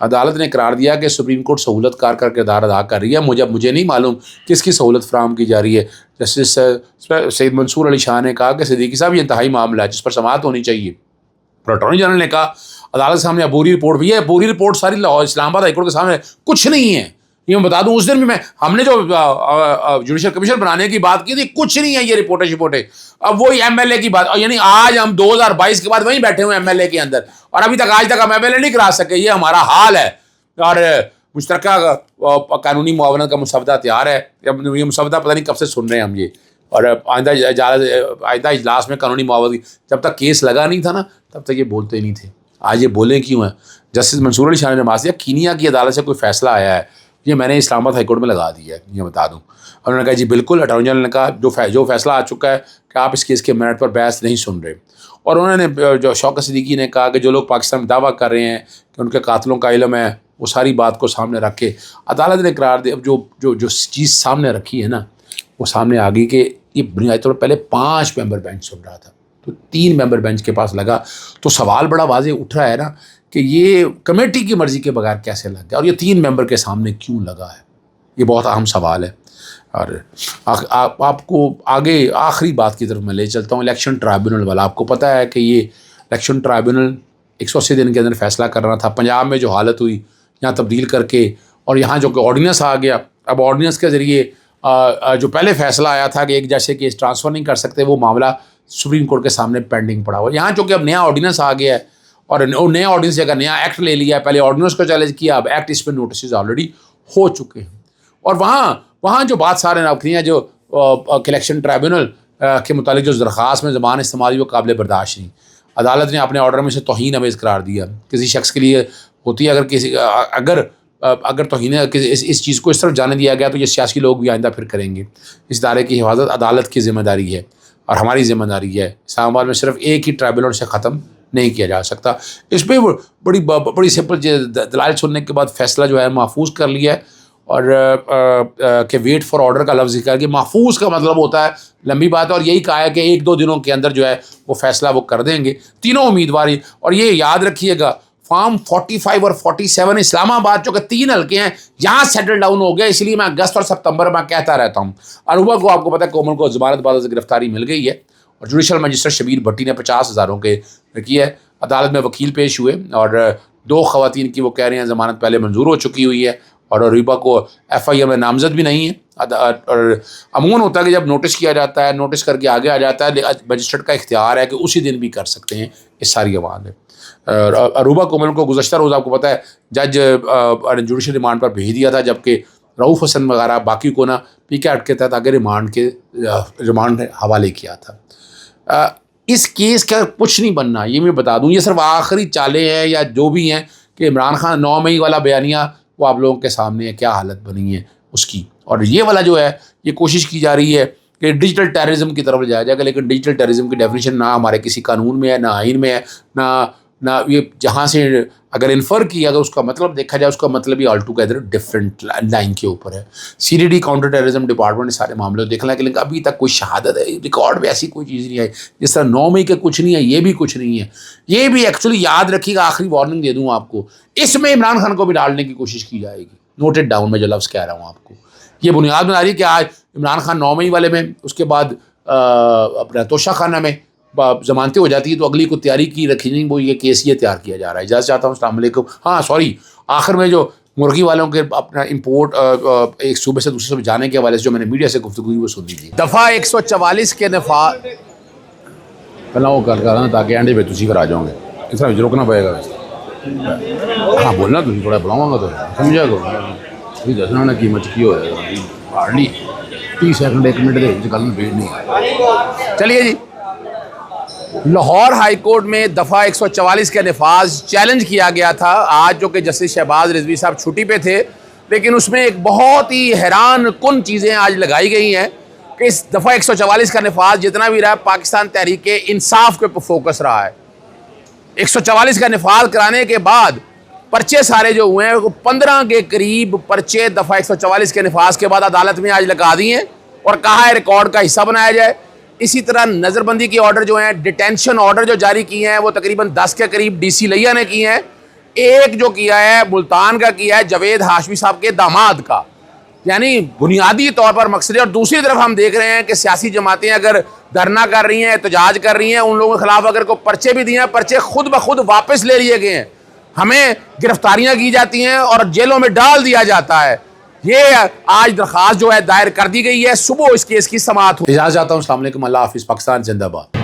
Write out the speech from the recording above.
عدالت نے قرار دیا کہ سپریم کورٹ سہولت کار کا کردار ادا کر رہی ہے. مجھے نہیں معلوم کس کی سہولت فراہم کی جا رہی ہے. جسٹس سید منصور علی شاہ نے کہا کہ صدیقی صاحب یہ انتہائی معاملہ ہے جس پر سماعت ہونی چاہیے. اور اٹارنی جنرل نے کہا عدالت کے سامنے عبوری رپورٹ بھی ہے. عبوری رپورٹ ساری اسلام آباد ہائی کورٹ کے سامنے کچھ نہیں ہے. یہ میں بتا دوں اس دن بھی ہم نے جو جوڈیشل کمیشن بنانے کی بات کی تھی کچھ نہیں ہے یہ رپورٹیں. اب وہی ایم ایل اے کی بات, یعنی آج ہم 2022 کے بعد وہیں بیٹھے ہوئے ایم ایل اے کے اندر, اور ابھی تک آج تک ہم ایم ایل اے نہیں کرا سکے. یہ ہمارا حال ہے. اور مشترکہ قانونی معاونت کا مسودہ تیار ہے. یہ مسودہ پتہ نہیں کب سے سن رہے ہیں ہم یہ. اور آئندہ اجلاس میں قانونی معاونت جب تک کیس لگا نہیں تھا نا تب تک یہ بولتے نہیں تھے. آج یہ بولیں کیوں ہیں؟ جسٹس منصور علی شاہ نے نماز دیا. کینیا کی عدالت سے کوئی فیصلہ آیا ہے, یہ میں نے اسلام آباد ہائی کورٹ میں لگا دیا ہے, یہ بتا دوں. اور انہوں نے کہا جی بالکل. اٹارنی جنرل نے کہا جو فیصلہ آ چکا ہے کہ آپ اس کیس کے میرٹ پر بحث نہیں سن رہے. اور انہوں نے جو شوکت صدیقی نے کہا کہ جو لوگ پاکستان میں دعویٰ کر رہے ہیں کہ ان کے قاتلوں کا علم ہے وہ ساری بات کو سامنے رکھ کے عدالت نے قرار دیا. جو چیز سامنے رکھی ہے نا وہ سامنے آ گئی کہ یہ بنیادی طور پر پہلے 5 ممبر بینچ سن رہا تھا تو 3 ممبر بینچ کے پاس لگا. تو سوال بڑا واضح اٹھ رہا ہے نا کہ یہ کمیٹی کی مرضی کے بغیر کیسے لگ گیا اور یہ 3 ممبر کے سامنے کیوں لگا ہے. یہ بہت اہم سوال ہے. اور آپ کو آگے آخری بات کی طرف میں لے چلتا ہوں. الیکشن ٹرائبیونل والا, آپ کو پتہ ہے کہ یہ الیکشن ٹرائبیونل 180 دن کے اندر فیصلہ کرنا تھا. پنجاب میں جو حالت ہوئی یہاں تبدیل کر کے, اور یہاں جو کہ آرڈیننس آ گیا. اب آرڈیننس کے ذریعے جو پہلے فیصلہ آیا تھا کہ ایک جیسے کیس ٹرانسفر نہیں کر سکتے, وہ معاملہ سپریم کورٹ کے سامنے پینڈنگ پڑا ہوا. یہاں چونکہ اب نیا آرڈیننس آ گیا ہے اور نیا آرڈیننس سے اگر نیا ایکٹ لے لیا ہے, پہلے آرڈیننس کو چیلنج کیا, اب ایکٹ اس پہ نوٹسز آلریڈی ہو چکے ہیں. اور وہاں جو بات سارے رکھنی ہے جو الیکشن ٹرائبیونل کے متعلق جو درخواست میں زبان استعمال ہوئی وہ قابل برداشت نہیں. عدالت نے اپنے آرڈر میں سے توہین آمیز قرار دیا. کسی شخص کے لیے ہوتی ہے اگر توہین اس چیز کو اس طرف جانے دیا گیا تو یہ سیاسی لوگ بھی آئندہ پھر کریں گے. اس ادارے کی حفاظت عدالت کی ذمہ داری ہے اور ہماری ذمہ داری ہے. اسلام آباد میں صرف ایک ہی ٹرائبیونل سے ختم نہیں کیا جا سکتا. اس پہ بڑی سمپل دلائل سننے کے بعد فیصلہ جو ہے محفوظ کر لیا ہے. اور کہ ویٹ فار آرڈر کا لفظ ذکر کہ محفوظ کا مطلب ہوتا ہے لمبی بات ہے, اور یہی کہا ہے کہ 1-2 دنوں کے اندر جو ہے وہ فیصلہ وہ کر دیں گے تینوں امیدوار. اور یہ یاد رکھیے گا فارم 45 اور 47 اسلام آباد چونکہ 3 حلقے ہیں یہاں سیٹل ڈاؤن ہو گیا, اس لیے میں اگست اور ستمبر میں کہتا رہتا ہوں. عروبہ کو آپ کو پتہ ہے کومل کو ضمانت بعد سے گرفتاری مل گئی ہے, اور جوڈیشل مجسٹریٹ شبیر بھٹی نے 50,000 کے کی ہے. عدالت میں وکیل پیش ہوئے اور 2 خواتین کی وہ کہہ رہے ہیں ضمانت پہلے منظور ہو چکی ہوئی ہے, اور عروبہ کو FIR میں نامزد بھی نہیں ہے. اور عموماً ہوتا ہے کہ جب نوٹس کیا جاتا ہے, نوٹس کر کے آگے آ جاتا ہے, مجسٹریٹ کا اختیار ہے کہ اسی دن بھی کر سکتے ہیں. اس ساری عوام ہے. عروبہ کومل کو گزشتہ روز آپ کو پتہ ہے جج جوڈیشل ریمانڈ پر بھیج دیا تھا, جبکہ رؤف حسن وغیرہ باقی کو نا PK ایکٹ کے تحت آگے ریمانڈ حوالے کیا تھا. اس کیس کا کچھ نہیں بننا, یہ میں بتا دوں. یہ صرف آخری چالیں ہیں یا جو بھی ہیں کہ عمران خان 9 مئی والا بیانیہ وہ آپ لوگوں کے سامنے ہے کیا حالت بنی ہے اس کی. اور یہ والا جو ہے یہ کوشش کی جا رہی ہے کہ ڈیجیٹل ٹیررزم کی طرف جایا جائے گا, لیکن ڈیجیٹل ٹیررزم کی ڈیفینیشن نہ ہمارے کسی قانون میں ہے, نہ آئین میں ہے, نہ یہ جہاں سے اگر انفر کی اگر اس کا مطلب دیکھا جائے اس کا مطلب ہی آل ٹوگیدر ڈفرینٹ لائن کے اوپر ہے. CDD کاؤنٹر ٹیررزم ڈپارٹمنٹ نے سارے معاملے دیکھ لیں, لیکن ابھی تک کوئی شہادت ہے ریکارڈ میں ایسی کوئی چیز نہیں آئی. جس طرح 9 مئی کے کچھ نہیں ہے, یہ بھی کچھ نہیں ہے. یہ بھی ایکچولی یاد رکھیے گا, آخری وارننگ دے دوں آپ کو, اس میں عمران خان کو بھی ڈالنے کی کوشش کی جائے گی. نوٹڈ ڈاؤن میں جو لفظ کہہ رہا ہوں آپ کو, یہ بنیاد بنا رہی ہے کہ آج عمران خان 9 مئی والے میں, اس کے بعد اپنا توشہ خانہ میں ضمانتیں ہو جاتی ہے, تو اگلی کو تیاری کی رکھی نہیں, وہ یہ کیس یہ تیار کیا جا رہا ہے. اجازت چاہتا ہوں. السلام علیکم. ہاں سوری, آخر میں جو مرغی والوں کے اپنا امپورٹ ایک صوبے سے دوسرے صوبے جانے کے حوالے سے جو میں نے میڈیا سے گفتگو ہوئی وہ سن لیجیے. دفعہ 144 کے نفاذ پہلے وہ کر رہا تاکہ اینڈ پہ تھی پھر آ جاؤں گے, اس طرح روکنا پڑے گا. ہاں بولنا تھی تھوڑا بلاؤں گا تو سمجھا کرو, دسنا نہ قیمت کی ہو جائے گا. ہارڈلی 30 سیکنڈ 1 منٹ دے کل میں بھیڑ نہیں. چلیے جی, لاہور ہائی کورٹ میں دفعہ 144 کا نفاذ چیلنج کیا گیا تھا آج, جو کہ جسٹس شہباز رضوی صاحب چھٹی پہ تھے, لیکن اس میں ایک بہت ہی حیران کن چیزیں آج لگائی گئی ہیں کہ اس دفعہ 144 کا نفاذ جتنا بھی رہا پاکستان تحریک انصاف کے فوکس رہا ہے. 144 کا نفاذ کرانے کے بعد پرچے سارے جو ہوئے ہیں 15 کے قریب پرچے دفعہ 144 کے نفاذ کے بعد عدالت میں آج لگا دی ہیں اور کہا ہے ریکارڈ کا حصہ بنایا جائے. اسی طرح نظر بندی کی آرڈر جو ہیں, ڈیٹینشن آرڈر جو جاری کی ہیں وہ تقریباً 10 کے قریب DC لیا نے کی ہیں. ایک جو کیا ہے ملتان کا کیا ہے جاوید ہاشمی صاحب کے داماد کا، یعنی بنیادی طور پر مقصد ہے. اور دوسری طرف ہم دیکھ رہے ہیں کہ سیاسی جماعتیں اگر دھرنا کر رہی ہیں، احتجاج کر رہی ہیں، ان لوگوں کے خلاف اگر کوئی پرچے بھی دیے ہیں، پرچے خود بخود واپس لے لیے گئے ہیں، ہمیں گرفتاریاں کی جاتی ہیں اور جیلوں میں ڈال دیا جاتا ہے. یہ آج درخواست جو ہے دائر کر دی گئی ہے، صبح اس کیس کی سماعت ہوئی. اجازت چاہتا ہوں. السلام علیکم. اللہ حافظ. پاکستان زندہ باد.